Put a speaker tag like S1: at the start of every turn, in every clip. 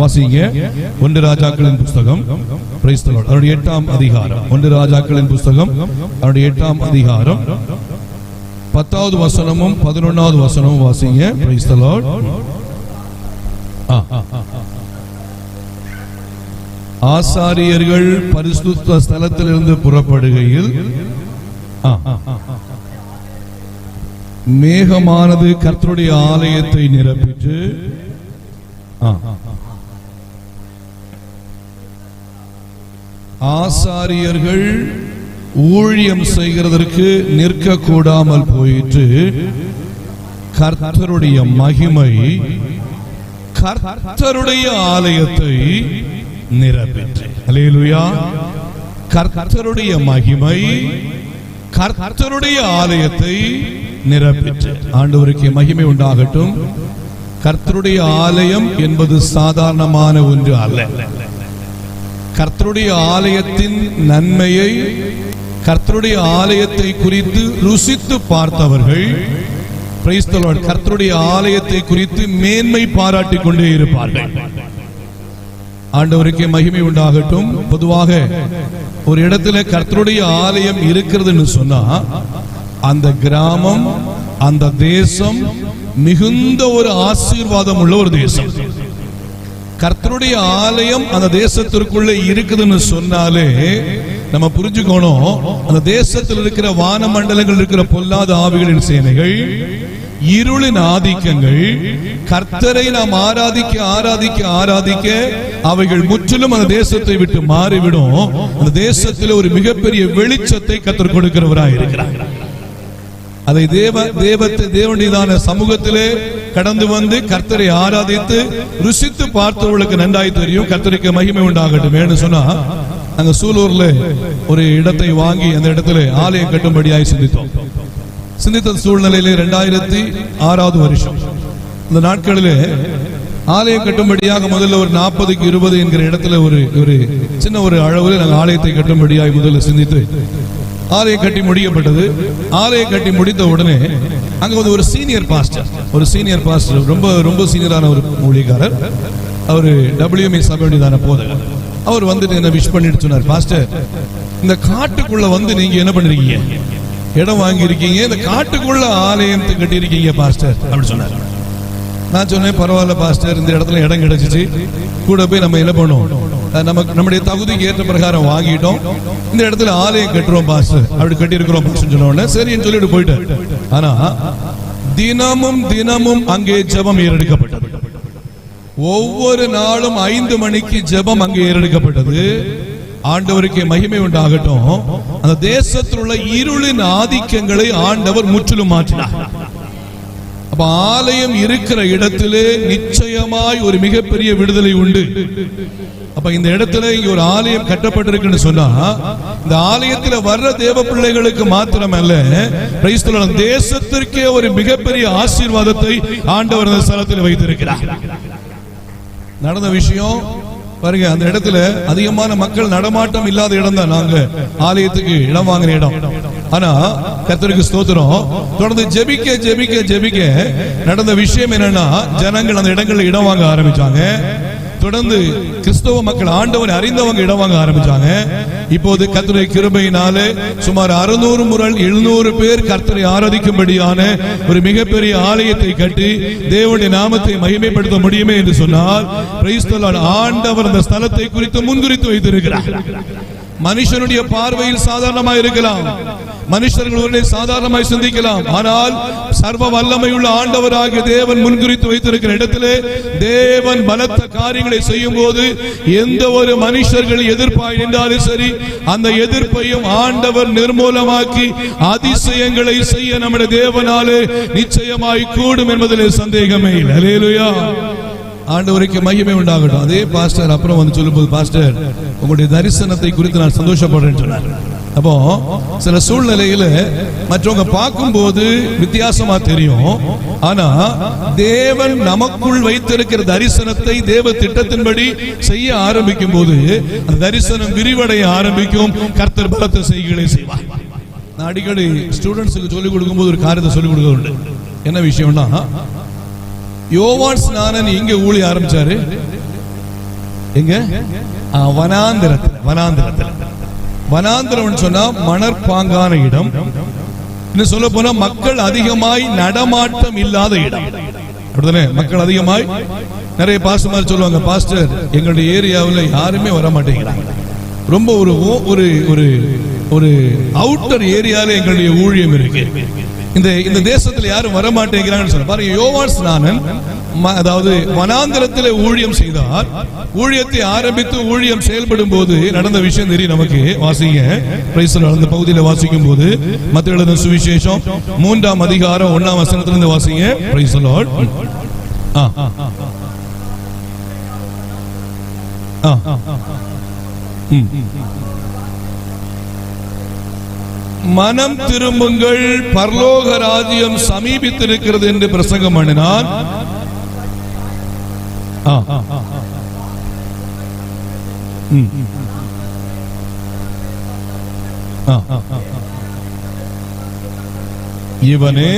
S1: வாசிங்க. 1 ராஜாக்களின் புஸ்தகம், பிரைஸ் தி லார்ட், அதனுடைய 8ஆம் அதிகாரம். 1 ராஜாக்களின் புஸ்தகம் அதனுடைய 8ஆம் அதிகாரம் 10வது வசனமும் 11வது வசனமும் வாசிங்க. Praise the Lord. ஆசாரியர்கள் பரிசுத்த ஸ்தலத்திலிருந்து புறப்படுகையில் மேகமானது கர்த்தருடைய ஆலயத்தை நிரப்பிட்டு ஆசாரியர்கள் ஊழியம் செய்கிறதற்கு நிற்க கூடாமல் போயிற்று. கர்த்தருடைய மகிமை கர்த்தருடைய ஆலயத்தை நிரப்பிற்று. அல்லேலூயா. கர்த்தருடைய மகிமை கர்த்தருடைய ஆலயத்தை நிரப்பிற்று. ஆண்டவருக்கு மகிமை உண்டாகட்டும். கர்த்தருடைய ஆலயம் என்பது சாதாரணமான ஒன்று அல்ல. கர்த்தருடைய ஆலயத்தின் நன்மையை, கர்த்தருடைய ஆலயத்தை குறித்து ருசித்து பார்த்தவர்கள் பிரைஸ் தி லார்ட் கர்த்தருடைய ஆலயத்தை குறித்து மேன்மை பாராட்டிக் கொண்டே இருப்பார்கள். ஆண்டவருக்கு மகிமை உண்டாகட்டும். பொதுவாக ஒரு இடத்துல கர்த்தருடைய ஆலயம் இருக்கிறதுன்னு சொன்னா அந்த கிராமம், அந்த தேசம் மிகுந்த ஒரு ஆசீர்வாதம் உள்ள ஒரு தேசம். கர்த்தருடைய ஆலயம் அந்த தேசத்திற்குள்ளே இருக்குதுன்னு சொன்னாலே நம்ம புரிஞ்சுக்கணும், அந்த தேசத்தில் இருக்கிற வானமண்டலங்கள் இருக்கிற பொல்லாத ஆவிகளின் சேனைகள், இருளின் ஆதிக்கங்கள், கர்த்தரை நாம் ஆராதிக்க ஆராதிக்க ஆராதிக்க அவைகள் முற்றிலும் அந்த தேசத்தை விட்டு மாறிவிடும். அந்த தேசத்தில் ஒரு மிகப்பெரிய வெளிச்சத்தை கர்த்தர் கொடுக்கிறவராய் இருக்கிறார். அதை தேவனுடையதான சமூகத்திலே கடந்து வந்து கர்த்தரை ஆராதித்து ருசித்து பார்த்தவர்களுக்கு நன்றாய் தெரியும். கர்த்தருக்கு மகிமை உண்டாகட்டும். ஏன்னு சொன்னா நாங்க சூலூர்ல ஒரு இடத்தை வாங்கி அந்த இடத்துல ஆலயம் கட்டும்படியாய் சிந்தித்த சூழ்நிலையிலே 2006வது வருஷம் இந்த நாட்களிலே ஆலயம் கட்டும்படியாக முதல்ல ஒரு 40க்கு 20 என்கிற இடத்துல ஒரு சின்ன ஒரு அளவில் நாங்கள் ஆலயத்தை கட்டும்படியாய் முதல்ல சிந்தித்து ஆலயம் கட்டி முடிக்கப்பட்டது. ஆலயம் கட்டி முடித்த உடனே அங்க வந்து ஒரு சீனியர் பாஸ்டர் ரொம்ப ரொம்ப சீனியரான ஒரு ஊழியக்காரர், அவரு WMA சபையுடையதான போதகர். அவர் வந்துட்டு என்ன விஷ் பண்ணிட்டு சொன்னார், பாஸ்டர் இந்த காட்டுக்குள்ள வந்து நீங்க என்ன பண்றீங்க, இடம் வாங்கி இருக்கீங்க, இந்த காட்டுக்குள்ள ஆலயத்தை கட்டி இருக்கீங்க பாஸ்டர் அப்படி சொன்னார். நான் சொன்னேன், பரவாயில்ல பாஸ்டர், இந்த இடத்துல இடம் கிடைச்சிச்சு, கூட போய் நம்ம என்ன பண்ணுவோம், நம்முடைய தகுதிக்கு ஏற்ற பிரகாரம் வாங்கிட்டோம், இந்த இடத்துல ஆலயம் கட்டுறோம் பாஸ்டர், அப்படி கட்டி இருக்கிறோம் சொன்ன உடனே சரின்னு சொல்லிட்டு போயிட்டார். ஆனா தினமும் தினமும் அங்கே ஜெபம் ஏறெடுக்கப்பட்டது. ஒவ்வொரு நாளும் 5 மணிக்கு ஜெபம் அங்கே ஏறெடுக்கப்பட்டது. ஆண்டவருக்கு மகிமை உண்டாகட்டும். அந்த தேசத்தில் உள்ள இருளின் ஆதிக்கங்களை ஆண்டவர் முற்றிலும் மாற்றினார். அப்ப ஆலயம் இருக்கிற இடத்திலே நிச்சயமாய் ஒரு மிகப்பெரிய விடுதலை உண்டு. அப்ப இந்த இடத்துல இங்க ஒரு ஆலயம் கட்டப்பட்டிருக்குன்னு சொன்னா இந்த ஆலயத்துல வர்ற தேவ பிள்ளைகளுக்கு மாத்திரமல்ல, பிரைஸ் தி லார்ட், தேசத்திற்கே ஒரு மிகப்பெரிய ஆசீர்வாதத்தை ஆண்டவர் அந்த ஸ்தலத்தில் வைத்திருக்கிறார். நடந்த விஷயம் பாருங்க, அந்த இடத்துல அதிகமான மக்கள் நடமாட்டம் இல்லாத இடம் தான் நாங்க ஆலயத்துக்கு இடம் வாங்கின இடம். ஆனா கர்த்தருக்கு ஸ்தோத்திரம், தொடர்ந்து ஜெபிக்க ஜெபிக்க ஜெபிக்க நடந்த விஷயம் என்னன்னா, ஜனங்கள் அந்த இடங்கள்ல இடம் வாங்க ஆரம்பிச்சாங்க. தொடர்ந்து கிறிஸ்தவ மக்கள் ஆண்டவரை அறிந்தவங்க இடம் வாங்க ஆரம்பிச்சாங்க. இப்போது கர்த்தருடைய கிருபையினாலே சுமார் 600 முதல் 700 பேர் கர்த்தரை ஆராதிக்கும்படியான ஒரு மிகப்பெரிய ஆலயத்தை கட்டி தேவனுடைய நாமத்தை மகிமைப்படுத்த முடியுமே என்று சொன்னால், பிரைஸ் தி லார்ட், ஆண்டவர் அந்த ஸ்தலத்தை குறித்து முன்குறித்து வைத்திருக்கிறார். மனுஷனுடைய பார்வையில் சாதாரணமாய் இருக்கலாம், மனுஷர்களுடைய சாதாரணமாய் சிந்திக்கலாம், ஆனால் சர்வ வல்லமையுள்ள ஆண்டவராகிய தேவன் முன்குறித்து வைத்திருக்கிற இடத்திலே தேவன் பலத்த காரியங்களை செய்யும் போது எந்த ஒரு மனுஷர்கள் எதிர்ப்பாய் நின்றாலும் சரி, அந்த எதிர்ப்பையும் ஆண்டவர் நிர்மூலமாக்கி அதிசயங்களை செய்ய நம்முடைய தேவனாலே நிச்சயமாய் கூடும் என்பதிலே சந்தேகமே இல்லை. அல்லேலூயா. ஆண்டவருக்கு மகிமை உண்டாகட்டும். அதே பாஸ்டர் அப்புறம் வந்து சொல்லும்போது, பாஸ்டர் உங்களுடைய தரிசனத்தை குறித்து நான் சந்தோஷப்படுறேன்னு சொன்னார். அப்போ சில சூழ்நிலையில மற்றவங்க பார்க்கும்போது வித்தியாசமா தெரியும், ஆனா தேவன் நமக்குள் வைத்திருக்கிற தரிசனத்தை தேவ திட்டத்தின்படி செய்ய ஆரம்பிக்கும் போது அந்த தரிசனம் விரிவடைய ஆரம்பிக்கும். கர்த்தர் பலத்த செய்கைகளை செய்வார். நான் அடிக்கடி ஸ்டூடெண்ட்ஸுக்கு சொல்லிக் கொடுக்கும் போது ஒரு காரியத்தை சொல்லிக் கொடுக்க உண்டு. என்ன விஷயம்னா, யோவான் ஸ்நானன் எங்க ஊழிய ஆரம்பிச்சாரு? எங்க? வனாந்திரத்தில். வனாந்திரம் சொன்னா மணற்பாங்கான இடம். இன்னும் சொல்ல போனா மக்கள் அதிகமாய் நடமாட்டம் இல்லாத இடம். அப்படிதானே? மக்கள் அதிகமாய், நிறைய பாஸ்டர் சொல்லுவாங்க, பாஸ்டர் எங்களுடைய ஏரியாவில் யாருமே வர மாட்டேங்கிறாங்க, ரொம்ப ஒரு ஒரு ஒரு அவுட்டர் ஏரியால எங்களுடைய ஊழியம் இருக்கு, இந்த தேசத்துல யாரும் வர மாட்டேங்கிறாங்கன்னு சொல்ல பாருங்க. யோவான் ஸ்நானன் அதாவது வனாந்திரத்திலே ஊழியம் செய்தார். ஊழியத்தை ஆரம்பித்து ஊழியம் செயல்படும் போது நடந்த விஷயம் தெரியும் நமக்கு. வாசிங்க, அந்த பகுதியில் வாசிக்கும் போது மத்தேயு எழுதின சுவிசேஷம் 3ஆம் அதிகாரம் 1ஆம் வசனத்திலிருந்து வாசிங்க. Praise the Lord. மனம் திரும்புங்கள், பரலோக ராஜ்யம் சமீபித்திருக்கிறது என்று பிரசங்கம் பண்ணினார். இவனே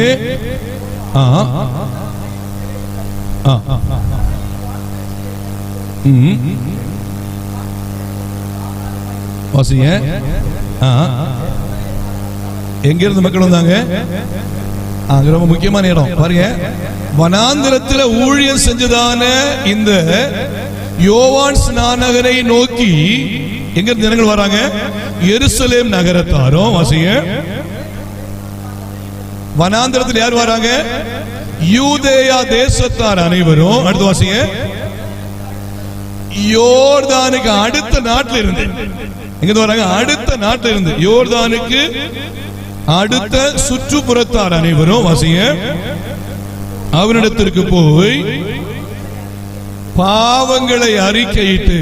S1: வாசிங்க. எங்க இருந்து மக்கள் வந்தாங்க? ரொம்ப முக்கியமான இடம் பாருங்க. வனாந்திரத்தில் ஊழியம் செஞ்சதான இந்த யோவான் ஸ்நானகரை நோக்கி எங்க இருந்து ஜனங்கள் வராங்க? எருசலேம் நகரத்தாரும். வாசிங்க. வனாந்திரத்தில் யார் வராங்க? யூதேயா தேசத்தார் அனைவரும். அடுத்து வாசிங்க. யோர்தானுக்கு அடுத்த நாட்டில் இருந்து எங்க வராங்க? அடுத்த நாட்டில் இருந்து, யோர்தானுக்கு அடுத்த சுற்றுப்புறத்தார் அனைவரும். வாசிங்க. அவனிடத்திற்கு போய் பாவங்களை அறிக்கையிட்டு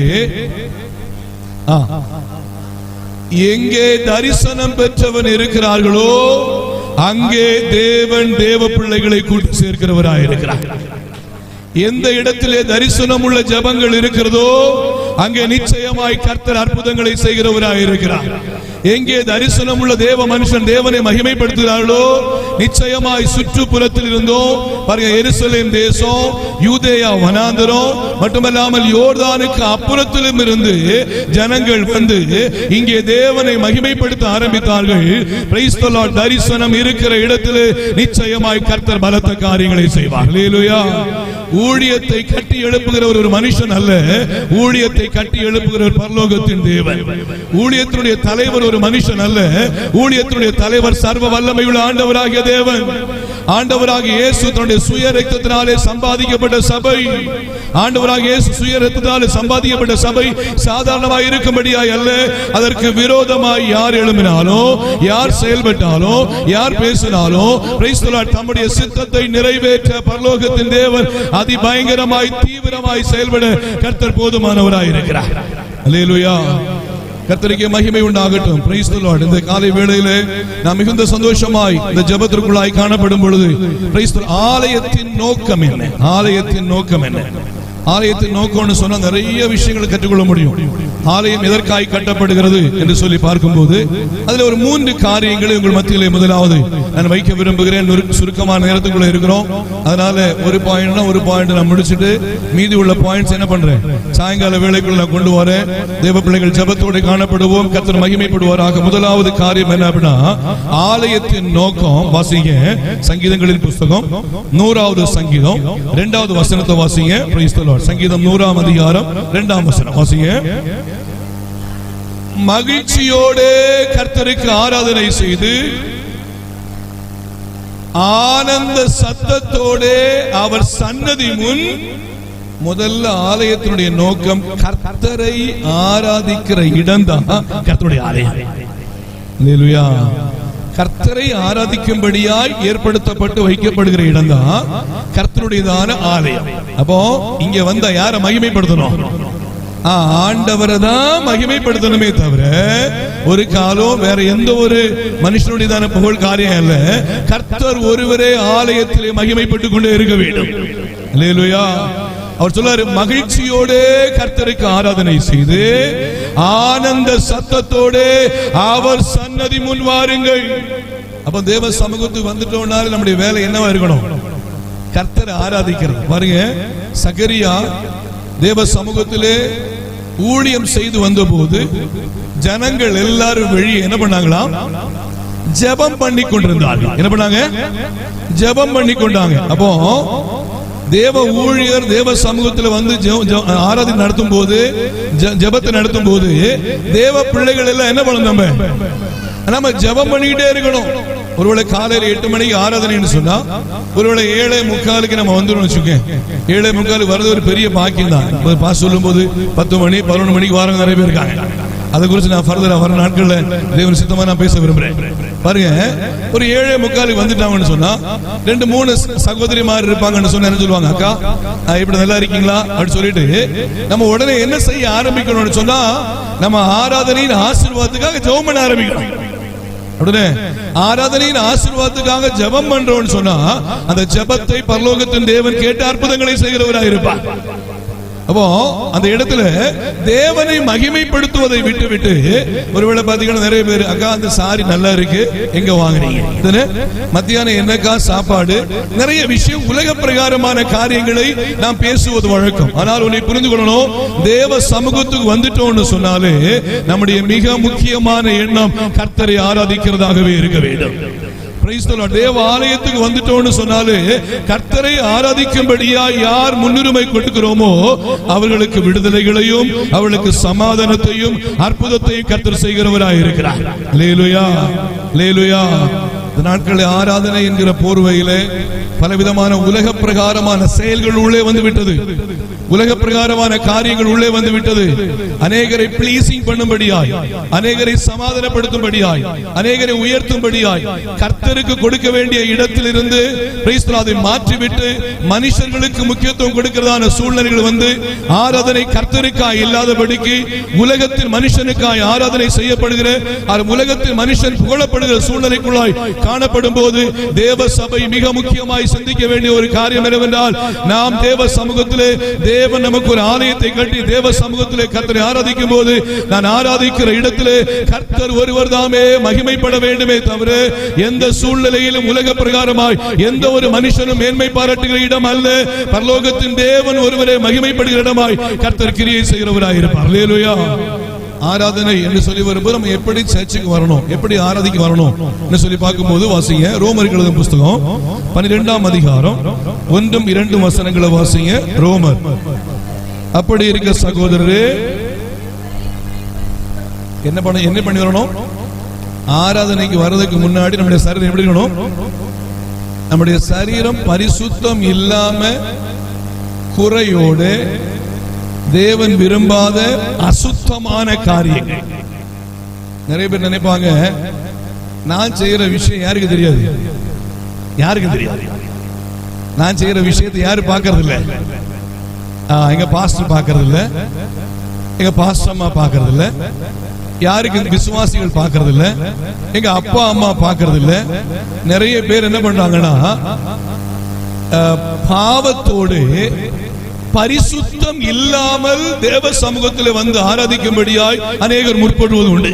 S1: எங்கே தரிசனம் பெற்றவன் இருக்கிறார்களோ அங்கே தேவன் தேவ பிள்ளைகளை கூட்டி சேர்க்கிறவராயிருக்கிறார். எந்த இடத்திலே தரிசனம் உள்ள ஜபங்கள் இருக்கிறதோ அங்கே நிச்சயமாய் கர்த்தர் அற்புதங்களை செய்கிறவராயிருக்கிறார். எங்கே தரிசனம் உள்ள தேவ மனுஷன் தேவனை மகிமைப்படுத்துகிறார்களோ நிச்சயமாய் சுற்றுப்புறத்தில் இருந்தோம் பாருங்க, எருசலேம் தேசம், யூதேயா வனாந்தரம் மட்டுமல்லாமல் யோர்தானுக்கு அப்புறத்திலும் இருந்து ஜனங்கள் வந்து இங்கே தேவனை மகிமைப்படுத்த ஆரம்பித்தார்கள். Praise the Lord. தரிசனம் இருக்கிற இடத்திலே நிச்சயமாய் கர்த்தர் பலத்த காரியங்களை செய்வார். ஹல்லேலூயா. ஊழியத்தை கட்டி எழுப்புகிறவர் ஒரு மனுஷன் அல்ல, ஊழியத்தை கட்டி எழுப்புகிறவர் பரலோகத்தின் தேவன். ஊழியத்தினுடைய தலைவர் ஒரு மனுஷன் அல்ல, ஊழியத்தினுடைய தலைவர் சர்வ வல்லமையுள்ள ஆண்டவராகிய தேவன். ஆண்டவராகிய இயேசு தன்னுடைய சுய ரத்தத்தினாலே சம்பாதிக்கப்பட்ட சபை. ஆண்டவராகிய இயேசு சுய ரத்தத்தினாலே சம்பாதிக்கப்பட்ட சபை சாதாரணமாய் இருக்கும்படியாய் அல்ல, அதற்கு விரோதமாய் யார் எழும்பினாலோ, யார் செயல்பட்டாலோ, யார் பேசினாலோ பிரைஸ் தி லார்ட் தம்முடைய சித்தத்தை நிறைவேற்ற பரலோகத்தின் தேவன் அதிபயங்கரமாய் தீவிரமாய் செயல்பட கர்த்தர் போதுமானவராய் இருக்கிறார். அல்லேலூயா. கர்த்தருக்கு மகிமை உண்டாகட்டும். Praise the Lord. இந்த காலை வேளையிலே நாம் மிகுந்த சந்தோஷமாய் இந்த ஜெபத்திற்குள்ளாய் காணப்படும் பொழுது பிரைஸ் தி லார்ட். ஆலயத்தின் நோக்கம் என்ன? ஆலயத்தின் நோக்கம் என்ன? ஆலயத்தின் நோக்கம்னு சொன்னா நிறைய விஷயங்களை கற்றுக்கொள்ள முடியும். ஆலயம் எதற்காய் கட்டப்படுகிறது என்று சொல்லி பார்க்கும்போது அதுல ஒரு 3 காரியங்களை உங்கள் மத்தியிலே முதலாவது நான் வைக்க விரும்புகிறேன். சுருக்கமான நேரத்துக்குள்ள இருக்கிறோம், அதனால ஒரு பாயிண்ட் நான் முடிச்சுட்டு மீதி உள்ள பாயிண்ட்ஸ் என்ன பண்றேன் சாயங்கால வேளைக்குள்ள நான் கொண்டு வரேன். தேவ பிள்ளைகள் ஜெபத்தோடு காணப்படுவோம், கர்த்தர் மகிமைப்படுவாராக. முதலாவது காரியம் என்ன அப்படின்னா ஆலயத்தின் நோக்கம். வாசிங்க சங்கீதங்களின் புஸ்தகம் 100வது சங்கீதம் 2வது வசனத்தை வாசிங்க. Praise the Lord. சங்கீதம் 100ஆம் அதிகாரம் 2ஆம் வசனம் வாசிங்க. மகிழ்ச்சியோடு கர்த்தருக்கு ஆராதனை செய்து ஆனந்த சத்தத்தோடு அவர் சன்னதி முன். முதல்ல ஆலயத்தினுடைய நோக்கம் கர்த்தரை ஆராதிக்கிற இடம் தான் கர்த்தருடைய ஆலயம். அல்லேலூயா. கர்த்தரை ஆராதிக்கும்படியாய் ஏற்படுத்தப்பட்டு வைக்கப்படுகிற இடம் தான் கர்த்தருடையதான ஆலயம். அப்போ இங்க வந்த யாரை மகிமைப்படுத்தணும்? ஆண்டவரை தான் மகிமைப்படுத்தணுமே தவிர ஒரு காலம் வேற எந்த ஒரு மனுஷனுடையதான புகழ் காரியம் அல்ல. கர்த்தர் ஒருவரே ஆலயத்திலே மகிமைப்பட்டுக் கொண்டே இருக்க வேண்டும். அல்லேலூயா. அவர் சொல்றாரு மகிழ்ச்சியோடு கர்த்தருக்கு ஆராதனை செய்து ஆனந்த சத்தத்தோடு அவர் சன்னதி முன் வாருங்கள். அப்ப தேவ சமூகத்துக்கு வந்துட்டோம்னால நம்முடைய வேலை என்னவா இருக்கணும்? கர்த்தரை ஆராதிக்கிறது. பாருங்க, சகரியா தேவ சமூகத்திலே ஊழியம் செய்து வந்தபோது ஜனங்கள் எல்லாரும் வெளியே என்ன பண்ணாங்களாம்? ஜெபம் பண்ணி கொண்டிருந்தார்கள். என்ன பண்ணாங்க? ஜெபம் பண்ணி கொண்டாங்க. அப்போ தேவ ஊழியர் தேவ சமூகத்தில் வந்து ஆராதனை நடத்தும் போது, ஜெபத்தை நடத்தும் போது தேவ பிள்ளைகள் எல்லாம் என்ன பண்ணணும்? நம்ம ஜெபம் பண்ணிக்கிட்டே இருக்கணும். ஒருவேளை காலையில 8 மணிக்கு ஆராதனைன்னு சொன்னா, ஒருவேளை 7:45 நம்ம வந்துடும் வச்சுக்கேன். 7:45 வர்றது ஒரு பெரிய பாக்கியம் தான். பாஸ் சொல்லும் போது 10 மணி 11 மணிக்கு வாரங்க நிறைய பேர் இருக்காங்க. அதை குறித்து நான் ஃபர்தரா வர நாட்கள்ல தேவன் சித்தமா நான் பேச விரும்புறேன். பாருங்க, ஒரு 7:45 வந்துட்டாங்கன்னு சொன்னா 2-3 சகோதரிமார் இருப்பாங்கன்னு சொன்னா என்ன சொல்லுவாங்க? அக்கா இப்படி நல்லா இருக்கீங்களா அப்படின்னு சொல்லிட்டு நம்ம உடனே என்ன செய்ய ஆரம்பிக்கணும்னு சொன்னா, நம்ம ஆராதனையின் ஆசீர்வாதத்துக்காக ஜெபம் பண்ண ஆரம்பிக்கணும். உடனே ஆராதனையின் ஆசீர்வாதத்துக்காக ஜெபம் பண்றோம்னு சொன்னா அந்த ஜெபத்தை பரலோகத்தின் தேவன் கேட்டு அற்புதங்களை செய்கிறவராக இருப்பார். அப்போ அந்த இடத்துல தேவனை மகிமைப்படுத்துவதை விட்டு விட்டு ஒருவேளை பாத்தீங்கன்னா நிறைய பேர், அக்கா அந்த சாரி நல்லா இருக்கு, எங்க வாங்குறீங்க? மத்தியானம் என்னக்கா சாப்பாடு? நிறைய விஷயம் உலக பிரகாரமான காரியங்களை நாம் பேசுவது வழக்கம். ஆனால் உன்னை புரிந்து கொள்ளணும், தேவ சமூகத்துக்கு வந்துட்டோம்னு சொன்னாலே நம்முடைய மிக முக்கியமான எண்ணம் கர்த்தரை ஆராதிக்கிறதாகவே இருக்க வேண்டும். தேவ ஆலயத்துக்கு வந்துட்டோம்னு சொன்னாலே கர்த்தரை ஆராதிக்கும்படியா யார் முன்னுரிமை கொடுக்கிறோமோ அவர்களுக்கு விடுதலைகளையும் அவர்களுக்கு சமாதானத்தையும் அற்புதத்தையும் கர்த்தர் செய்கிறவராய் இருக்கிறார். அல்லேலூயா, அல்லேலூயா. இந்த நாட்களில் ஆராதனை என்கிற போர்வையிலே பலவிதமான உலக பிரகாரமான செயல்கள் உள்ளே வந்து விட்டது. உலக பிரகாரமான காரியங்கள் உள்ளே வந்து விட்டது. அநேகரை பிளீசிங் பண்ணும்படியாய், அநேகரை சமாதானப்படுத்தும்படியாய், அநேகரை உயர்த்தும்படியாய் கர்த்தருக்கு கொடுக்க வேண்டிய இடத்திலிருந்து அதை மாற்றிவிட்டு மனுஷர்களுக்கு முக்கியத்துவம் கொடுக்கிறதான சூழ்நிலைகள் வந்து ஆராதனை கர்த்தருக்காய் இல்லாதபடிக்கு உலகத்தின் மனுஷனுக்காய் ஆராதனை செய்யப்படுகிற, உலகத்தின் மனுஷன் புகழப்படுகிற சூழ்நிலைக்குள்ளாய் காணப்படும் போது தேவ சபை மிக முக்கியமாய் சிந்திக்க வேண்டிய ஒரு காரியம் என்னவென்றால், நாம் தேவ சமூகத்திலே தேவன் நமக்கு ஒரு ஆலயத்தை கட்டி தேவ சமூகத்திலே கர்த்தரை ஆராதிக்கும் போது நான் ஆராதிக்கிற இடத்திலே கர்த்தர் ஒருவர் தாமே மகிமைப்பட வேண்டுமே தவிர எந்த சூழ்நிலையிலும் உலக பிரகாரமாய் எந்த ஒரு மனுஷனும் மேன்மை பாராட்டுகிற இடம் அல்ல. பரலோகத்தின் தேவன் ஒருவரே மகிமைப்படுகிற இடமாய் கர்த்தர் கிரியை செய்கிறவராய் இருப்பார். அல்லேலூயா. ஆராதனை என்று சொல்லி வரும்போது நம்ம எப்படி சர்ச்சுக்கு வரணும், எப்படி ஆராதிக்க வரணும் என்று சொல்லி பார்க்கும்போது வாசிங்க ரோமருக்கு எழுதும் புஸ்தகம் 12ஆம் அதிகாரம் 1-2 வசனங்களை வாசிங்க. ரோமர். அப்படி இருக்க சகோதரரே, என்ன பண்ணி வரணும்? ஆராதனைக்கு வர்றதுக்கு முன்னாடி நம்முடைய சரீரம் எப்படி இருக்கணும்? நம்முடைய சரீரம் பரிசுத்தம் இல்லாம குறையோடு தேவன் விரும்பாத அசுத்தமான காரியங்கள். நிறைய பேர் நினைப்பாங்க, நான் செய்யற விஷயம் யாருக்கு தெரியாது, யாருக்கு தெரியாது. நான் செய்யற விஷயத்தை யாரு பாக்குறது இல்ல? எங்க பாஸ்டர் பாக்குறது இல்ல, எங்க பாஸ்டர் அம்மா பாக்குறது இல்ல, யாருக்கு விசுவாசிகள் பாக்குறது இல்ல, எங்க அப்பா அம்மா பாக்குறது இல்ல. நிறைய பேர் என்ன பண்றாங்கன்னா, பாவத்தோடு பரிசுத்தம் இல்லாமல் தேவ சமூகத்தில் வந்து ஆராதிக்கும்படியாய் அநேகர் முற்படுவது உண்டு.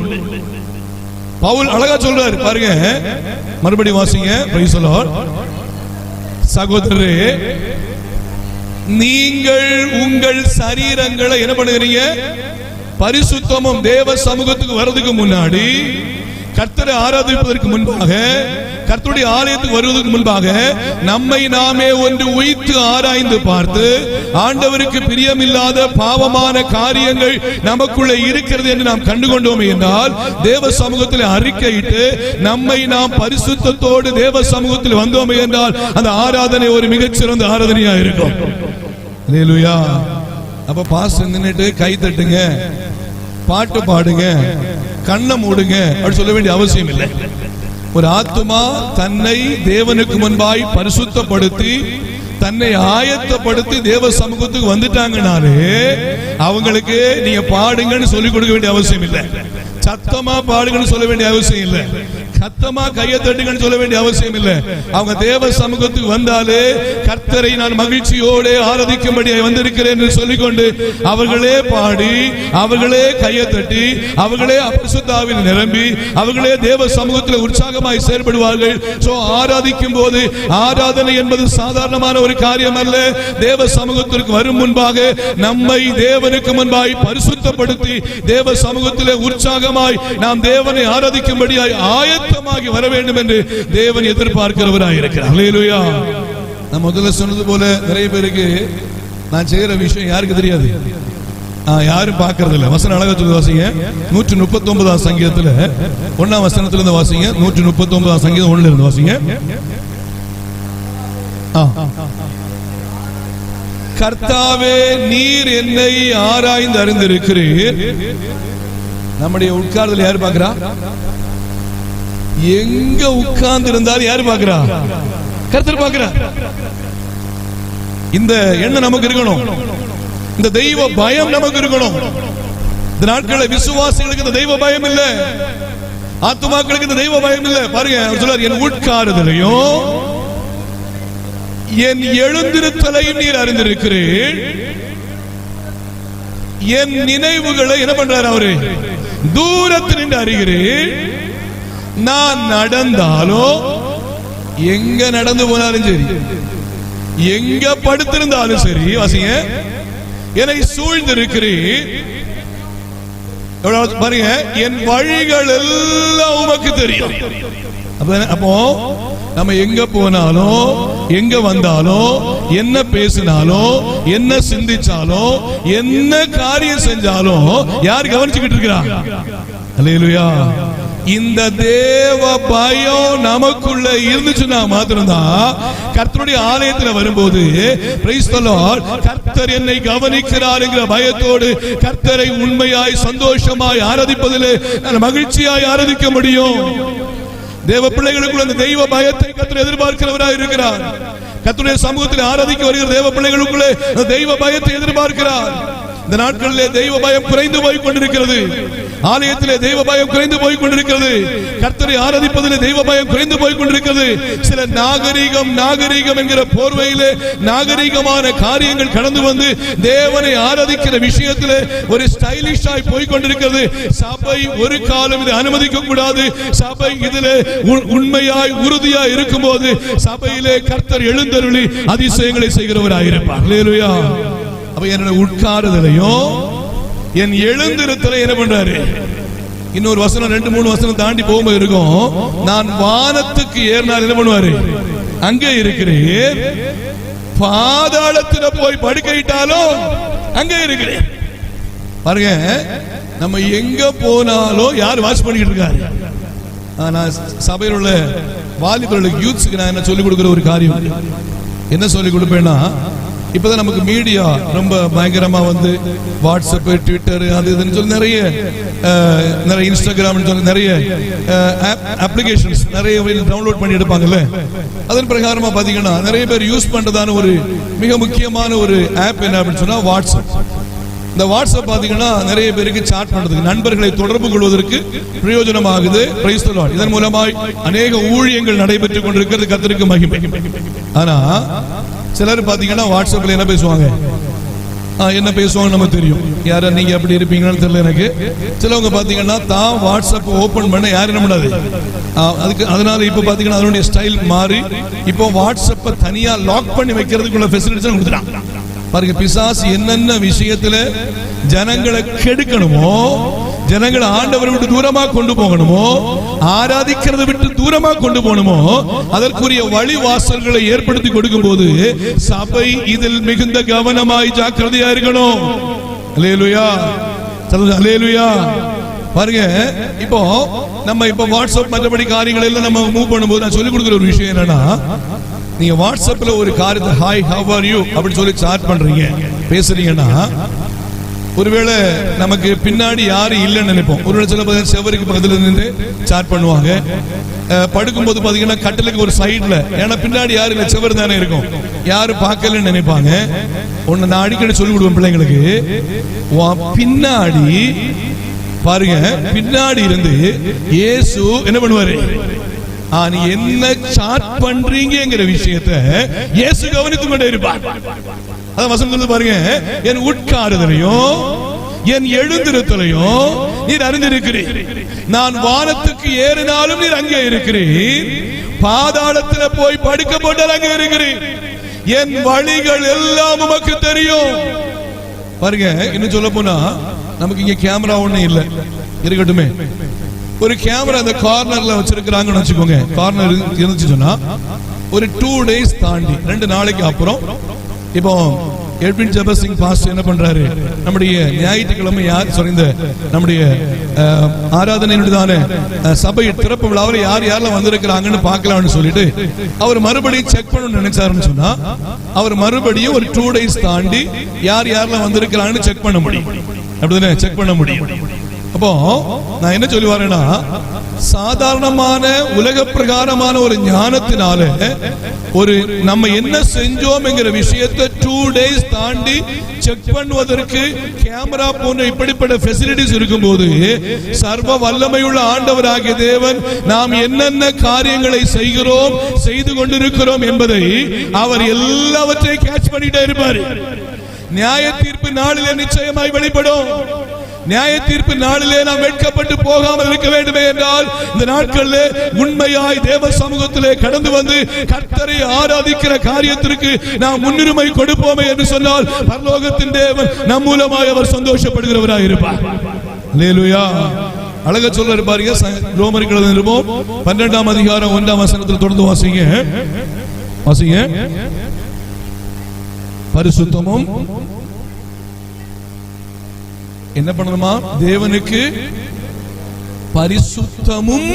S1: பவுல் அழகா சொல்றாரு பாருங்க, மறுபடி வாசிங்க. Praise the Lord. சகோதரரே, நீங்கள் உங்கள் சரீரங்களை என்ன பண்ணுகிறீங்க? பரிசுத்தமும் தேவ சமூகத்துக்கு வர்றதுக்கு முன்னாடி, கர்த்தரை ஆராதிப்பதற்கு முன்பாக, கர்த்தருடைய ஆலயத்துக்கு வருவதற்கு முன்பாக நம்மை நாமே ஒன்று உய்த்து ஆராய்ந்து பார்த்து ஆண்டவருக்கு பிரியமில்லாத பாவமான காரியங்கள் நமக்குள்ளே இருக்கிறது என்று நாம் கண்டுகொண்டோம் என்றால் தேவ சமூகத்தில் அறிக்கையிட்டு நம்மை நாம் பரிசுத்தத்தோடு தேவ சமூகத்தில் வந்தோம் என்றால் அந்த ஆராதனை ஒரு மிகச்சிறந்த ஆராதனையா இருக்கும். அல்லேலூயா. அப்ப பாஸ்டர் நின்னுட்டு கை தட்டுங்க, பாட்டு பாடுங்க, கண்ணை மூடுங்க அப்படி சொல்ல வேண்டிய அவசியம் இல்லை. ஒரு ஆத்துமா தன்னை தேவனுக்கு முன்பாய் பரிசுத்தப்படுத்தி தன்னை ஆயத்தப்படுத்தி தேவ சமூகத்துக்கு வந்துட்டாங்கனாலே அவங்களுக்கு நீங்க பாடுங்கன்னு சொல்லிக் கொடுக்க வேண்டிய அவசியம் இல்லை, சத்தமா பாடுங்கன்னு சொல்ல வேண்டிய அவசியம் இல்லை. சத்தமா கையை தட்டுங்கன்னு சொல்ல வேண்டிய அவசியம் இல்லை. அவங்க தேவ சமூகத்துக்கு வந்தாலே கர்த்தரை நான் மகிழ்ச்சியோடு ஆராதிக்கும்படி வந்திருக்கிறேன் என்று சொல்லிக்கொண்டு அவர்களே பாடி, அவர்களே கையை தட்டி, அவர்களே பரிசுத்தாவியில் நிரம்பி, அவர்களே தேவ சமூகத்தில் உற்சாகமாய் செயல்படுவார்கள். சோ ஆராதிக்கும் போது ஆராதனை என்பது சாதாரணமான ஒரு காரியம் அல்ல. தேவ சமூகத்திற்கு வரும் முன்பாக நம்மை தேவனுக்கு முன்பாய் பரிசுத்தப்படுத்தி தேவ சமூகத்திலே உற்சாகமாய் நாம் தேவனை ஆராதிக்கும்படியாய் ஆயத்தமாகி வர வேண்டும் என்று தேவன் எதிர்பார்க்கிறவராய் இருக்கிறார். அல்லேலூயா. நான் முதல்ல சொன்னது போல நிறைய பேருக்கு நான் செய்யற விஷயம் யாருக்கு தெரியாது, யாரும் பார்க்கறது இல்லை. வசனம் அழகா சொல்லி வாசிங்க. 139 சங்கீதத்துல 1ஆம் வசனத்துல இருந்து வாசிங்க. 139 சங்கீதம் 1ல இருந்து வாசிங்க. கர்த்தாவே, நீர் என்னை ஆராய்ந்து அறிந்திருக்கிறீர். நம்முடைய உட்கார்தல் யாரு பார்க்கிறா? எங்க உட்கார்ந்து இருந்தாலும் யாரு பார்க்கிறா? கர்த்தர் பார்க்கிறார். இந்த எண்ணம் நமக்கு இருக்கணும். இந்த தெய்வ பயம் நமக்கு இருக்கணும். இந்த நாட்களில் விசுவாசிகளுக்கு இந்த தெய்வ பயம் இல்ல, ஆத்துமாக்களுக்கு இந்த தெய்வ பயம் இல்ல. பாருங்க, அவர் சொல்றார், என் உட்காருதலையும் என் எழுந்திருத்தலையும் நீர் அறிந்திருக்கிறீர். என் நினைவுகளை என்ன பண்றாரு அவரு? தூரத்தில் நின்று அறிகிறேன். நான் நடந்தாலோ, எங்க நடந்து போனாலும் சரி, எங்க படுத்திருந்தாலும் சரி, வாசிங்க, என்னை சூழ்ந்திருக்கிறேன். பாருங்க, என் வழிகள் எல்லாம் உமக்கு தெரியும். அப்போ நம்ம எங்க போனாலும், எங்க வந்தாலும், என்ன பேசினாலும், என்ன சிந்திச்சாலும், என்ன காரியம் செஞ்சாலும் யார் கவனிச்சுக்கிட்டு இருக்கிறா? அல்லேலூயா. இந்த தேவ பயம் நமக்குள்ள இருந்துச்சுன்னா மாத்திரம்தான் கர்த்தருடைய ஆலயத்தில் வரும்போது பிரைஸ் தி லார்ட், கர்த்தர் என்னை கவனிக்கிறார் என்கிற பயத்தோடு கர்த்தரை உண்மையாய் சந்தோஷமாய் ஆராதிப்பதிலே மகிழ்ச்சியாய் ஆராதிக்க முடியும். தேவ பிள்ளைகளுக்குள்ள அந்த தெய்வ பயத்தை கர்த்தர் எதிர்பார்க்கிறவராய் இருக்கிறார். கர்த்தருடைய சமூகத்தில் ஆராதிக்க வருகிற தேவ பிள்ளைகளுக்குள்ளே தெய்வ பயத்தை எதிர்பார்க்கிறார். இந்த நாட்களிலே தெய்வ பயம் குறைந்து போய் கொண்டிருக்கிறது. ஆலயத்திலே தெய்வ பயம் குறைந்து போய் கொண்டிருக்கிறது. கர்த்தரை ஆராதிப்பதிலே தெய்வ பயம் குறைந்து போய் கொண்டிருக்கிறது. சில நாகரீகம் என்கிற போர்வையிலே நாகரீகமான காரியங்கள் கடந்து வந்து தேவனை ஆராதிக்கிற விஷயத்திலே ஒரு ஸ்டைலிஷாய் போய் கொண்டிருக்கிறது. சபை ஒரு காலம் இதை அனுமதிக்க கூடாது. சபை இதிலே உண்மையாய் உறுதியாய் இருக்கும் போது சபையிலே கர்த்தர் எழுந்தருளி அதிசயங்களை செய்கிறவராயிருப்பார். அல்லேலூயா. அப்ப என்னோட உட்காருதலையும் என் எழுந்திருத்தலை என்ன பண்றாரு? இன்னொரு வசனம் 2-3 வசனம் தாண்டி போகும்போது இருக்கும், நான் வானத்துக்கு ஏறினால் என்ன பண்ணுவாரு? அங்கே இருக்கிறேன். பாதாளத்துல போய் படுக்கையிட்டாலும் அங்கே இருக்கிறேன். பாருங்க, நம்ம எங்க போனாலும் யார் வாட்ச் பண்ணிட்டு இருக்காரு? நான் சபையில் உள்ள வாலிபர்களுக்கு, யூத்ஸ்க்கு நான் என்ன சொல்லிக் கொடுக்கிற ஒரு காரியம், என்ன சொல்லிக் கொடுப்பேன்னா, இப்பதான் நமக்கு மீடியா ரொம்ப பயங்கரமா வந்து வாட்ஸ்அப், ட்விட்டர், அது இதுன்னு சொல்லி நிறைய இன்ஸ்டாகிராம் சொல்லி நிறைய அப்ளிகேஷன்ஸ் நிறைய டவுன்லோட் பண்ணி எடுப்பாங்கல்ல. அதன் பிரகாரமா பாத்தீங்கன்னா நிறைய பேர் யூஸ் பண்றதான ஒரு மிக முக்கியமான ஒரு ஆப் என்ன அப்படின்னு சொன்னா வாட்ஸ்அப். இந்த வாட்ஸ்அப் பாத்தீங்கன்னா நிறைய பேருக்கு சாட் பண்றதுக்கு, நண்பர்களை தொடர்பு கொள்வதற்கு பிரயோஜனமாகுது. Praise the Lord. இதன் மூலமாய் அநேக ஊழியங்கள் நடைபெற்றுக் கொண்டிருக்கிறது. கர்த்தருக்கு மகிமை. ஆனா சிலர் பாத்தீங்கன்னா வாட்ஸ்அப்ல என்ன பேசுவாங்க, என்ன பேசுவாங்க நமக்கு தெரியும். யார நீங்க எப்படி இருப்பீங்கன்னு தெரியல எனக்கு. சிலவங்க பாத்தீங்கன்னா தான் வாட்ஸ்அப் ஓபன் பண்ண யாரும் என்ன பண்ணாது. அதனால இப்ப பாத்தீங்கன்னா அதனுடைய ஸ்டைல் மாறி இப்போ வாட்ஸ்அப்பை தனியா லாக் பண்ணி வைக்கிறதுக்குள்ள ஃபெசிலிட்டிஸ் கொடுத்துட்டாங்க. பாருங்க, பிசாசு என்னென்ன விஷயத்துல ஜனங்களை கெடுக்கணுமோ, ஜனங்களை ஆண்டவரை விட்டு தூரமா கொண்டு போகணுமோ, ஆராதிக்கிறதை விட்டு தூரமா கொண்டு போகணுமோ, அதற்குரிய வழிவாசல்களை ஏற்படுத்தி கொடுக்கும் போது சபை இதில் மிகுந்த கவனமாய் ஜாக்கிரதையா இருக்கணும். அல்லேலூயா, அல்லேலூயா. பாருங்க, இப்போ நம்ம வாட்ஸ்அப் மற்றபடி காரியங்கள் எல்லாம் நம்ம மூவ் பண்ணும்போது நான் சொல்லிக் கொடுக்குற ஒரு விஷயம் என்னன்னா, நீங்க வாட்ஸ்அப்ல ஒரு காரியத்தை ஹாய் ஹவ் ஆர் யூ அப்படி சொல்லி சாட் பண்றீங்க, பேசுறீங்கன்னா, ஒருவேளை நமக்கு பின்னாடி யாரும் இல்லைன்னு நினைப்போம். ஒருவேளை சில செவருக்கு பக்கத்துல நின்று சாட் பண்ணுவாங்க. படுக்கும்போது பாத்தீங்கன்னா கட்டலுக்கு ஒரு சைட்ல, ஏன்னா பின்னாடி யாரும் இல்லை, செவர் தானே இருக்கும், யாரும் பார்க்கலன்னு நினைப்பாங்க. ஒன்னு நான் அடிக்கடி சொல்லி விடுவேன் பிள்ளைங்களுக்கு, பின்னாடி பாருங்க, பின்னாடி இருந்து இயேசு என்ன பண்ணுவாரு? நீ என்ன சாட் பண்றீங்கிற விஷயத்தை இயேசு கவனித்துக் கொண்டே இருப்பார். அதான் வசனம் பாருங்க, என் உட்காருதலையும் என் எழுந்திருத்தலையும் நீர் அறிந்திருக்கிறீர். நான் வானத்துக்கு ஏறினாலும் நீர் அங்கே இருக்கிறீர், பாதாளத்தில் போய் படுக்க போட்டால் அங்கே இருக்கிறீர். என் வழிகள் எல்லாம் உமக்கு தெரியும். பாருங்க, இன்னும் சொல்ல போனா நமக்கு இங்க கேமரா ஒண்ணு இல்ல, இருக்கட்டுமே. ஒரு கேமரா அந்த கார்னர்ல வச்சிருக்காங்கன்னு வச்சுக்கோங்க. கார்னர் இருந்துச்சு சொன்னா ஒரு 2 days தாண்டி 2 நாளைக்கு அப்புறம் இப்போ எட்வின் ஜெபசிங் பாஸ்டர் என்ன பண்றாரு? நம்முடைய ஞாயிற்றுக்கிழமை நம்முடைய ஆராதனையுடனான சபை திறப்பு விழாவில் யார் யாரெல்லாம் வந்திருக்கிறாங்கன்னு பார்க்கலாம்னு சொல்லிட்டு அவர் மறுபடியும் செக் பண்ணணும்னு நினைச்சாருன்னு சொன்னா அவர் மறுபடியும் ஒரு 2 days தாண்டி யார் யாரெல்லாம் வந்திருக்கிறாங்கன்னு செக் பண்ண முடியும். அப்படிதானே? செக் பண்ண முடியும். அப்போ நான் என்ன சொல்லி வரேன்னா, சாதாரணமான உலக பிரகாரமான ஒரு ஞானத்தினால ஒரு நம்ம என்ன செஞ்சோம் என்கிற விஷயத்தை 2 days தாண்டி செக் பண்ணுவதற்கு கேமரா போன்ற இப்படிப்பட்ட ஃபெசிலிட்டிஸ் இருக்கும்போது, சர்வ வல்லமையுள்ள ஆண்டவராகிய தேவன் நாம் என்னென்ன காரியங்களை செய்கிறோம், செய்து கொண்டிருக்கிறோம் என்பதை அவர் எல்லாவற்றையும் கேட்ச் பண்ணிட்டே இருப்பார். நியாய தீர்ப்பு நாளிலே நிச்சயமாய் வெளிப்படும். நியாய தீர்ப்பு நாளிலே நாம் வெட்கப்பட்டு போகாமல் இருக்க வேண்டுமே என்றால், இந்த நாட்களில் உண்மையாய் தேவ சமூகத்திலே கடந்து வந்து கர்த்தரை ஆராதிக்கிற காரியத்திற்கு நாம் முன்னுரிமை கொடுப்போமே என்று சொன்னால், பரலோகத்தின் தேவன் நம் மூலமாய் அவர் சந்தோஷப்படுகிறவராய் இருப்பார். அல்லேலூயா. அழகா சொல்றாரு பாருங்க, ரோமருக்கு எழுதின 12ஆம் அதிகாரம் 1ஆம் வசனத்தில் தொடர்ந்து வாசிங்க. பரிசுத்தமும் என்ன பண்ணணுமா? தேவனுக்கு பரிசுத்தமும்,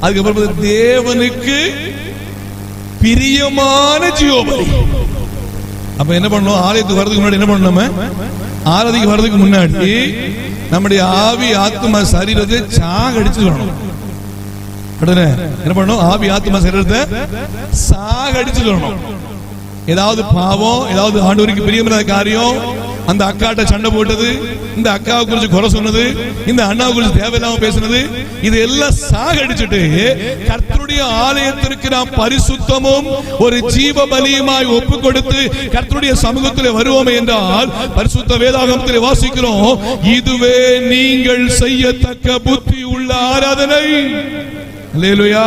S1: அதுக்கப்புறம் தேவனுக்கு பிரியமான ஜீவபலி. அப்ப என்ன பண்ணணும்? ஆலயத்துக்கு வர்றதுக்கு முன்னாடி என்ன பண்ணணும்? ஆராதிக்கு வர்றதுக்கு முன்னாடி நம்முடைய ஆவி ஆத்மா சரீரத்தை சாகடிச்சு வரணும். என்ன பண்ணணும்? ஆவி ஆத்மா சரீரத்தை சாகடிச்சு வரணும். ஏதாவது பாவம், ஏதாவது ஆண்டவருக்கு பிரியமில்லாத காரியம், அந்த அக்காட்ட சண்டை போட்டது, இந்த அக்காவை குறிச்சு குறை சொன்னது, இந்த அண்ணாவை குறிச்சு தேவையில்லாம பேசுனது, இது எல்லாம் சாகடிச்சுட்டு கர்த்தருடைய ஆலயத்திற்கு நாம் பரிசுத்தமும் ஒரு ஜீவ பலியுமாய் ஒப்பு கொடுத்து கர்த்தருடைய சமூகத்தில் வருவோமே என்றால், பரிசுத்த வேதாகமத்திலே வாசிக்கிறோம், இதுவே நீங்கள் செய்யத்தக்க புத்தி உள்ள ஆராதனை. அல்லேலூயா.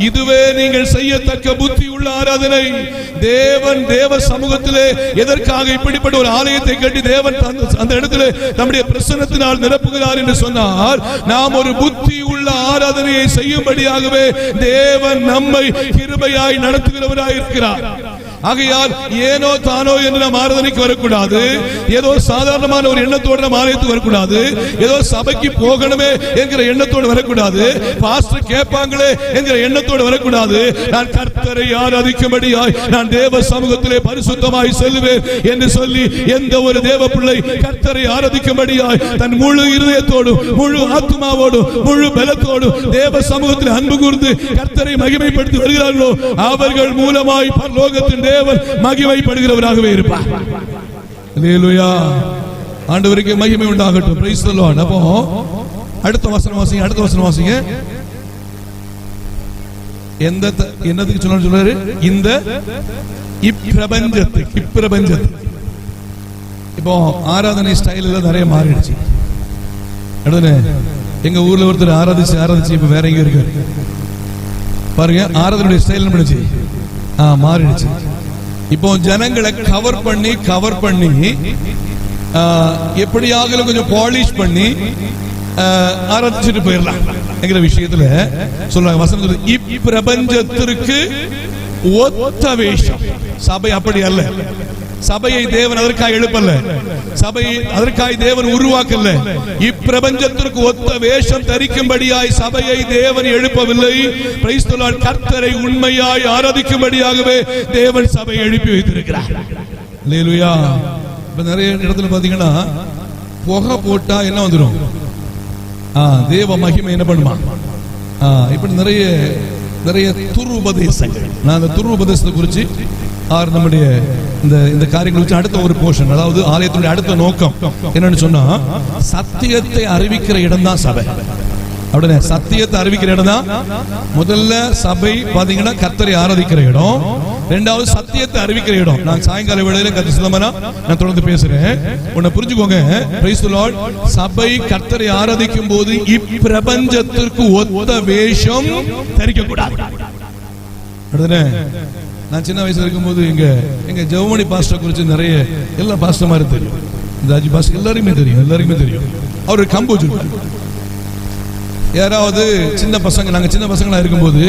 S1: இதுவே நீங்கள் செய்யத்தக்க புத்தி உள்ள ஆராதனை. தேவன் தேவ சமூகத்திலே எதற்காக இப்படிப்பட்ட ஒரு ஆலயத்தை கட்டி தேவன் அந்த இடத்திலே நம்முடைய பிரசன்னத்தினால் நிரப்புகிறார் என்று சொன்னால், நாம் ஒரு புத்தி உள்ள ஆராதனையை செய்யும்படியாகவே தேவன் நம்மை கிருபையாய் நடத்துகிறவராய் இருக்கிறார். ஆகையால் ஏனோ தானோ என்று நாம் ஆராதனைக்கு வரக்கூடாது. ஏதோ சாதாரணமான ஒரு எண்ணத்தோடு நாம் ஆலயத்துக்கு வரக்கூடாது. ஏதோ சபைக்கு போகணுமே என்கிற எண்ணத்தோடு வரக்கூடாது. பாஸ்டர் கேட்பாங்களே என்கிற எண்ணத்தோடு வரக்கூடாது. நான் கர்த்தரை ஆராதிக்கும்படியாய் நான் தேவ சமூகத்திலே பரிசுத்தமாய் செல்லுவேன் என்று சொல்லி எந்த ஒரு தேவ பிள்ளை கர்த்தரை ஆராதிக்கும்படியாய் தன் முழு இருதயத்தோடும் முழு ஆத்மாவோடும் முழு பலத்தோடும் தேவ சமூகத்தில் அன்பு கூர்ந்து கர்த்தரை மகிமைப்படுத்தி வருகிறார்களோ, அவர்கள் மூலமாய் பரலோகத்தின் தேவன் மகிமைப்படுகிறவராகவே இருப்பார். அல்லேலூயா. ஆண்டவருக்கு மகிமை உண்டாகட்டும். Praise the Lord. அப்போ அடுத்த வசனம் வாசிங்க. என்னதுக்கு சொல்றாரு? இந்த இப்பிரபஞ்சத்துக்கு. இப்போ ஆராதனை ஸ்டைல் எல்லாம் நிறைய மாறிடுச்சு. எங்க ஊர்ல ஒருத்தர் ஆராதிச்சு இப்ப வேற எங்க இருக்காரு பாருங்க. ஆராதனை ஸ்டைல் பண்ணிச்சு மாறிடுச்சு. இப்போ ஜனங்களை கவர் பண்ணி எப்படியாக கொஞ்சம் பாலிஷ் பண்ணி ஆராதிச்சுட்டு போயிடலாம் என்கிற விஷயத்துல சொல்றாங்க. வசனம் இப்பிரபஞ்சத்திற்கு ஒத்த வேஷம். சபை அப்படி அல்ல. சபையை தேவன் அதற்காக எழுப்பல்ல. சபையை அதற்காக தேவன் உருவாக்கல்ல. இப்பிரபஞ்சத்திற்கு ஒத்த வேஷம் தரிக்கும்படியாய் சபையை தேவன் எழுப்பவில்லை. Praise the Lord. கர்த்தரை உண்மையாய் ஆராதிக்கும்படியாகவே தேவன் சபையை எழுப்பி வைத்திருக்கிறார். அல்லேலூயா. இப்ப நிறைய இடத்துல பாத்தீங்கன்னா புகை போட்டா என்ன வந்துடும்? தேவ மகிமை என்ன பண்ணுமா? இப்படி நிறைய துருபதேசங்கள். நான் அந்த துருபதேசத்தை குறித்து நம்முடைய இந்த காரியங்களை வச்சு அடுத்த ஒரு போர்ஷன், அதாவது ஆலயத்தினுடைய அடுத்த நோக்கம் என்னன்னு சொன்னா, சத்தியத்தை அறிவிக்கிற இடம் தான் சபை. அப்படியே சத்தியத்தை அறிவிக்கிற இடம் தான். முதல்ல சபை பாத்தீங்கன்னா கர்த்தரை ஆராதிக்கிற இடம், இரண்டாவது சத்தியத்தை அறிவிக்கிற இடம். நான் சாயங்கால வேளையில கர்த்தர் சிதம்பரனா நான் தொடர்ந்து பேசுறேன், உன்னை புரிஞ்சுக்கோங்க. Praise the Lord. சபை கர்த்தரை ஆராதிக்கும் போது இப்பிரபஞ்சத்திற்கு ஒத்த வேஷம் தரிக்க கூடாது. நான் சின்ன வயசுல இருக்கும்போது எங்க ஜெவமணி பாஸ்டர் குறித்து நிறைய எல்லா பாஸ்டர் மாதிரி தெரியும், ராஜி பாஸ்டர் எல்லாருமே தெரியும். அவர் கம்போஸ் யாராவது சின்ன பசங்க, நாங்க சின்ன பசங்களா இருக்கும்போது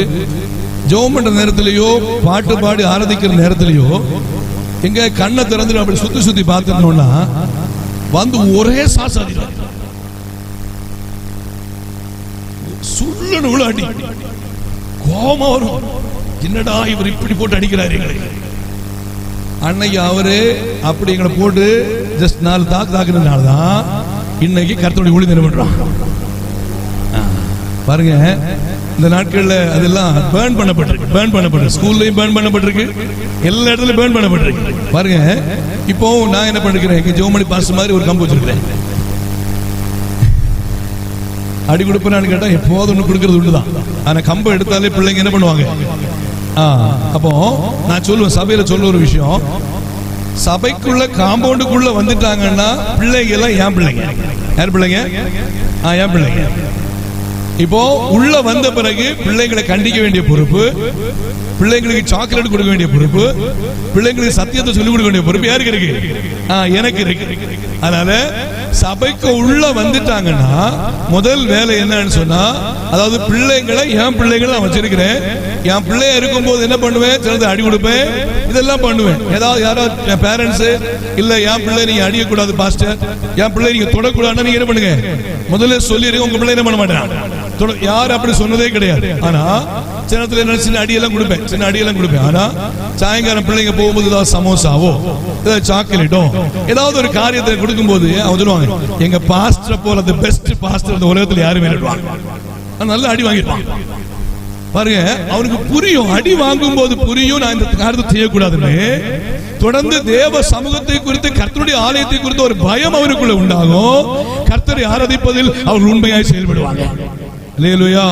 S1: ஜெபம் பண்ற நேரத்திலேயோ பாட்டு பாடி ஆராதிக்கிற நேரத்திலேயோ எங்க கண்ணை திறந்து அப்படி சுத்தி பார்த்துட்டோம்னா வந்து ஒரே சாசாதி சுள்ளனு அடி கோபம் வரும். என்னடா இவர் இப்படி போட்டு அடிக்கிறாரு எங்களை. அன்னைக்கு அவரு அப்படி எங்களை போட்டு ஜஸ்ட் 4 தாக்குனால்தான் இன்னைக்கு கர்த்தருடைய ஊழியம் நிறைவேற்றான். பாருங்க, இந்த நாட்கள்ல அதெல்லாம் பேர்ன் பண்ணப்பட்டிருக்கு, ஸ்கூல்லயும் பேர்ன் பண்ணப்பட்டிருக்கு, எல்லா இடத்துலயும் பேர்ன் பண்ணப்பட்டிருக்கு. பாருங்க, இப்போ நான் என்ன பண்ணிருக்கிறேன், எங்க ஜெவமணி பாஸ்டர் மாதிரி ஒரு கம்பு வச்சிருக்கிறேன். அடி கொடுப்பேன்னு கேட்டா எப்போது ஒண்ணு கொடுக்கறது உண்டுதான். ஆனா கம்பை எடுத்தாலே பிள்ளைங்க என்ன பண்ணுவாங்க. அப்போ நான் சொல்லுவேன், சபையில சொல்ல ஒரு விஷயம், சபைக்குள்ள காம்பவுண்டுக்குள்ள வந்துட்டாங்கன்னா பிள்ளைங்க எல்லாம் என் பிள்ளைங்க. யார் பிள்ளைங்க? என் பிள்ளைங்க. இப்போ உள்ள வந்த பிறகு பிள்ளைகளை கண்டிக்க வேண்டிய பொறுப்பு, பிள்ளைங்களுக்கு சாக்லேட் கொடுக்க வேண்டிய பொறுப்பு, பிள்ளைங்களுக்கு சத்தியத்தை சொல்லிக் கொடுக்க வேண்டிய பொறுப்பு யாருக்கு இருக்கு? எனக்கு இருக்கு. அதனால சபைக்கு உள்ள வந்துட்டாங்கன்னா முதல் வேலை என்னன்னு சொன்னா, அதாவது பிள்ளைங்களை என் பிள்ளைகளை நான் வச்சிருக்கிறேன். என் பிள்ளைய இருக்கும் போது என்ன பண்ணுவேன், சிலது அடி கொடுப்பேன், இதெல்லாம் பண்ணுவேன். ஏதாவது யாராவது என் பேரண்ட்ஸ் இல்ல என் பிள்ளை நீங்க அடிக்கக்கூடாது பாஸ்டர், என் பிள்ளை நீங்க தொடக்கூடாதுன்னு நீங்க என்ன பண்ணுங்க, முதல்ல சொல்லிருங்க. உங்க பிள்ளை என்ன பண்ண மாட்டேன், யாரும் அப்படி சொன்னதே கிடையாது. ஆனா சின்ன சின்ன அடியெல்லாம் கொடுப்பேன். ஆனா சாயங்காலம் பிள்ளைங்க போகும்போது ஏதாவது சமோசாவோ ஏதாவது சாக்லேட்டோ ஏதாவது ஒரு காரியத்தை கொடுக்கும் போது அவங்க சொல்லுவாங்க, எங்க பாஸ்டர் போல அந்த பெஸ்ட் பாஸ்டர் இந்த உலகத்துல யாருமே நல்ல அடி வாங்கிருப்பான். பாருங்க, அவனுக்கு புரியும், அடி வாங்கும் போது புரியும் நான் இந்த காரியத்தை செய்யக்கூடாதுன்னு. தொடர்ந்து தேவ சமூகத்தை குறித்து கர்த்தருடைய ஆலயத்தை குறித்து ஒரு பயம் அவருக்குள்ள உண்டாகும். கர்த்தரை ஆராதிப்பதில் அவர் உண்மையாய் செயல்படுவாங்க. அல்லேலூயா.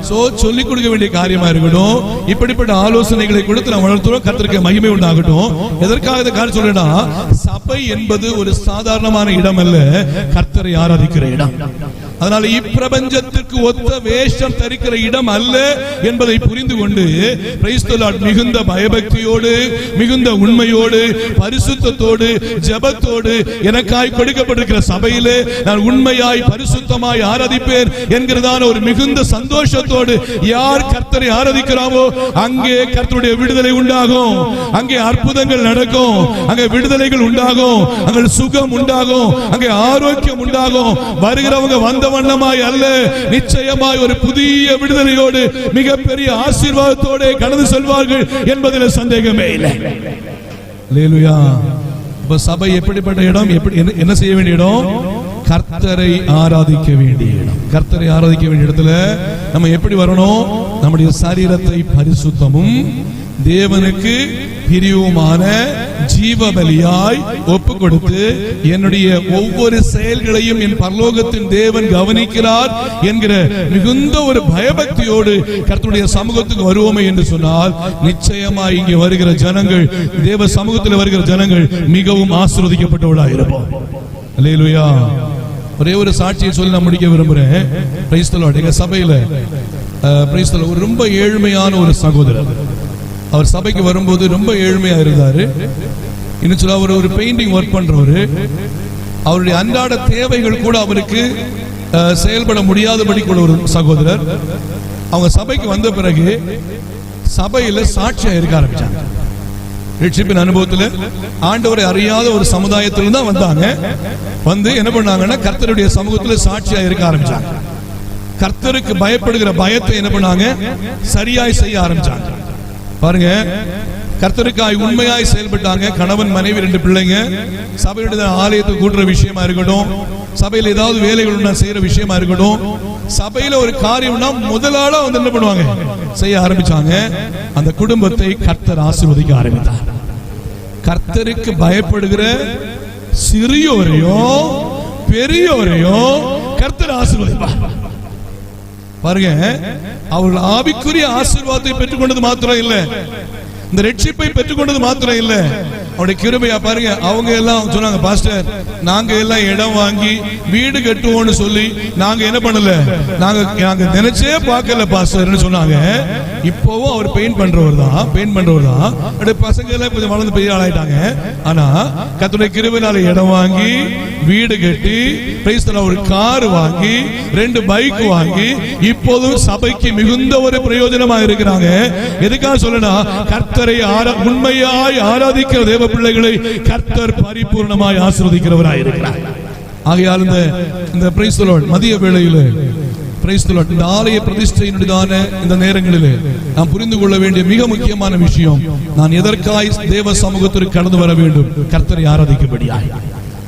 S1: சோ சொல்லிக் கொடுக்க வேண்டிய காரியமா இருக்கட்டும், இப்படிப்பட்ட ஆலோசனைகளை கொடுத்து நாம் வளர்த்துறோம். கர்த்தருக்கு மகிமை உண்டாகட்டும். எதற்காக இந்த காரியம் சொல்றேன்னா, சபை என்பது ஒரு சாதாரணமான இடம் அல்ல, கர்த்தரை ஆராதிக்கிற இடம். அதனால இப்பிரபஞ்சத்திற்கு ஒத்த வேஷம் தரிக்கிற இடம் அல்ல என்பதை புரிந்து கொண்டு பிரைஸ் தி லார்ட் மிகுந்த பயபக்தியோடு, மிகுந்த உண்மையோடு, பரிசுத்தத்தோடு, ஜெபத்தோடு எனக்காய் கொடுக்கப்பட்டிருக்கிற சபையிலே நான் உண்மையாய் பரிசுத்தமாய் ஆராதிப்பேன் என்கிறதான ஒரு மிகுந்த சந்தோஷத்தோடு யார் கர்த்தரை ஆராதிக்கிறாமோ அங்கே கர்த்தருடைய விடுதலை உண்டாகும், அங்கே அற்புதங்கள் நடக்கும், அங்கே விடுதலைகள் உண்டாகும், அங்கே சுகம் உண்டாகும், அங்கே ஆரோக்கியம் உண்டாகும். வருகிறவங்க வந்த வண்ணமாய் அல்ல, நிச்சயமாய் ஒரு புதிய விடுதலையோடு மிகப்பெரிய ஆசீர்வாதத்தோடு கடந்து செல்வார்கள் என்பதில் சந்தேகமே இல்லை. அல்லேலூயா. இப்ப சபை எப்படிப்பட்ட இடம், என்ன செய்ய வேண்டிய இடம்? கர்த்தரை ஆராதிக்க வேண்டிய இடம். கர்த்தரை ஆராதிக்க வேண்டிய இடத்துல நம்ம எப்படி வரணும்? நம்முடைய சரீரத்தை பரிசுத்தமும் தேவனுக்கு பிரியவுமான ஜீவ பலியாய் ஒப்பு கொடுத்து என்னுடைய ஒவ்வொரு செயல்களையும் என் பரலோகத்தின் தேவன் கவனிக்கிறார் என்கிற மிகுந்த ஒரு பயபக்தியோடு கர்த்தருடைய சமூகத்துக்கு வருவோமே என்று சொன்னால் நிச்சயமாய் இங்கே வருகிற ஜனங்கள், தேவ சமூகத்தில் வருகிற ஜனங்கள் மிகவும் ஆசீர்வதிக்கப்பட்டவர்களாக இருப்போம். அல்லேலூயா. ஒரே ஒரு சாட்சியை சொல்லி நான் முடிக்க விரும்புறேன். Praise the Lord. எங்க சபையில பிரைஸ் தி லார்ட் ஒரு ரொம்ப ஏழ்மையான ஒரு சகோதரர், அவர் சபைக்கு வரும்போது ரொம்ப ஏழ்மையா இருந்தாரு. இன்னும் சொல்ல அவர் ஒரு பெயிண்டிங் ஒர்க் பண்றவரு. அவருடைய அன்றாட தேவைகள் கூட அவருக்கு செயல்பட முடியாதபடி கூட ஒரு சகோதரர். அவங்க சபைக்கு வந்த பிறகு சபையில சாட்சியா இருக்க ஆரம்பிச்சாங்க. ரட்சிப்பின் அனுபவத்துல ஆண்டவரை அறியாத ஒரு சமுதாயத்துல தான் வந்தாங்க. வந்து என்ன பண்ணாங்கன்னா கர்த்தருடைய சமூகத்துல சாட்சியா இருக்க ஆரம்பிச்சாங்க. கர்த்தருக்கு பயப்படுகிற பயத்தை என்ன பண்ணாங்க, சரியாய் செய்ய ஆரம்பிச்சாங்க. பாருங்க, கர்த்தருக்காய் உண்மையாய் செயல்பட்டாங்க. கணவன், மனைவி, 2 பிள்ளைங்க. சபையுடைய ஆலயத்துக்கு கூட்டுற விஷயமா இருக்கட்டும், சபையில ஏதாவது வேலைகள் செய்யற விஷயமா இருக்கட்டும், சபையில ஒரு காரியம்னா முதலாளா வந்து என்ன பண்ணுவாங்க, செய்ய ஆரம்பிச்சாங்க. அந்த குடும்பத்தை கர்த்தர் ஆசீர்வதிக்க ஆரம்பித்தார். கர்த்தருக்கு பயப்படுகிற சிறியோரையோ பெரியோரையோ கர்த்தர் ஆசீர்வதிப்பார். பாருங்க, அவர்கள் ஆவிக்குரிய ஆசீர்வாதத்தை பெற்றுக்கொண்டது மாத்திரம் இல்ல, இந்த ரட்சிப்பை பெற்றுக்கொண்டது மாத்திரம் இல்ல, அவருடைய கிருபையா பாருங்க. அவங்க எல்லாம் சொன்னாங்க, பாஸ்டர் நாங்க எல்லாம் இடம் வாங்கி வீடு கட்டுவோம்னு சொல்லி நாங்க என்ன பண்ணல, நாங்க நினைச்சே பார்க்கல பாஸ்டர்னு சொன்னாங்க. இப்போவும் அவர் பெயிண்ட் பண்றவர் தான். அப்படியே பசங்க எல்லாம் கொஞ்சம் வளர்ந்து பெரிய ஆளாயிட்டாங்க. ஆனா கர்த்தருடைய கிருபையினால இடம் வாங்கி வீடு கட்டி ஒரு கார் வாங்கி 2 பைக் வாங்கி இப்போதும் சபைக்கு மிகுந்த ஒரு பிரயோஜனமா இருக்கிறாங்க. எதுக்காக சொல்லனா, கர்த்தரை உண்மையாய் ஆராதிக்கிற தேவ பிள்ளைகளை கர்த்தர் பரிபூர்ணமாய் ஆசீர்வதிக்கிறவராய் இருக்கிறார். ஆகையால் இந்த பிரைஸ் தி லார்ட் மதிய வேளையிலே இந்த ஆலய பிரதிஷ்டையினுடையதான இந்த நேரங்களிலே நாம் புரிந்து கொள்ள வேண்டிய மிக முக்கியமான விஷயம், நான் எதற்காய் தேவ சமூகத்திற்கு கடந்து வர வேண்டும்? கர்த்தரை ஆராதிக்கும்படியாய்.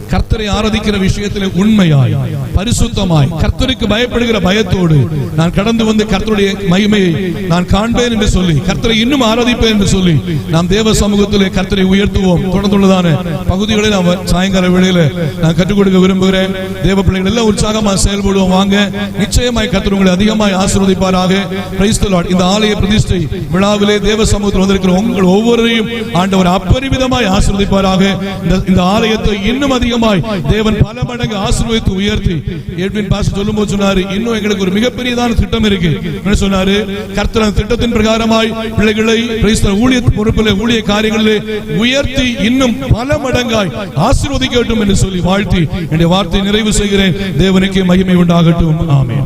S1: கர்த்தரை ஆராதிக்கிற விஷயத்திலே உண்மையாய் பரிசுத்தமாய் கர்த்தருக்கு பயப்படுகிற பயத்தோடு நான் கடந்து வந்து கர்த்தருடைய மகிமையை நான் காண்பேன் என்று சொல்லி, கர்த்தரை இன்னும் ஆராதிப்பேன் என்று சொல்லி நாம் தேவ சமூகத்திலே கர்த்தரை உயர்த்துவோம். தொடர்ந்துள்ளதான பகுதிகளை நாம் சாயங்கால வேளையில நான் கற்றுக் கொடுக்க விரும்புகிறேன். தேவ பிள்ளைகள் எல்லாம் உற்சாகமாக செயல்படுவோம். வாங்க, நிச்சயமாய் கர்த்தர் உங்களை அதிகமாய் ஆசீர்வதிப்பாராக. Praise the Lord. இந்த ஆலய பிரதிஷ்டை விழாவிலே தேவ சமூகத்தில் வந்திருக்கிற உங்கள் ஒவ்வொருவரையும் ஆண்டவர் அப்பரிமிதமாய் ஆசீர்வதிப்பாராக. இந்த ஆலயத்தை இன்னும் அதிகமாய் தேவன் பல மடங்கு ஆசீர்வதித்து உயர்த்தி, எட்வின் பாஸ்டர் சொல்லும்போது சொன்னாரு, இன்னும் எங்களுக்கு ஒரு மிகப்பெரியதான திட்டம் இருக்கு. என்ன சொன்னாரு? கர்த்தர் திட்டத்தின் பிரகாரமாய் பிள்ளைகளை ஊழிய பொறுப்பிலே ஊழிய காரியங்களிலே உயர்த்தி இன்னும் பல மடங்காய் ஆசீர்வதிக்கட்டும் என்று சொல்லி வாழ்த்தி என்னுடைய வார்த்தை நிறைவு செய்கிறேன். தேவனுக்கு மகிமை உண்டாகட்டும். ஆமென்.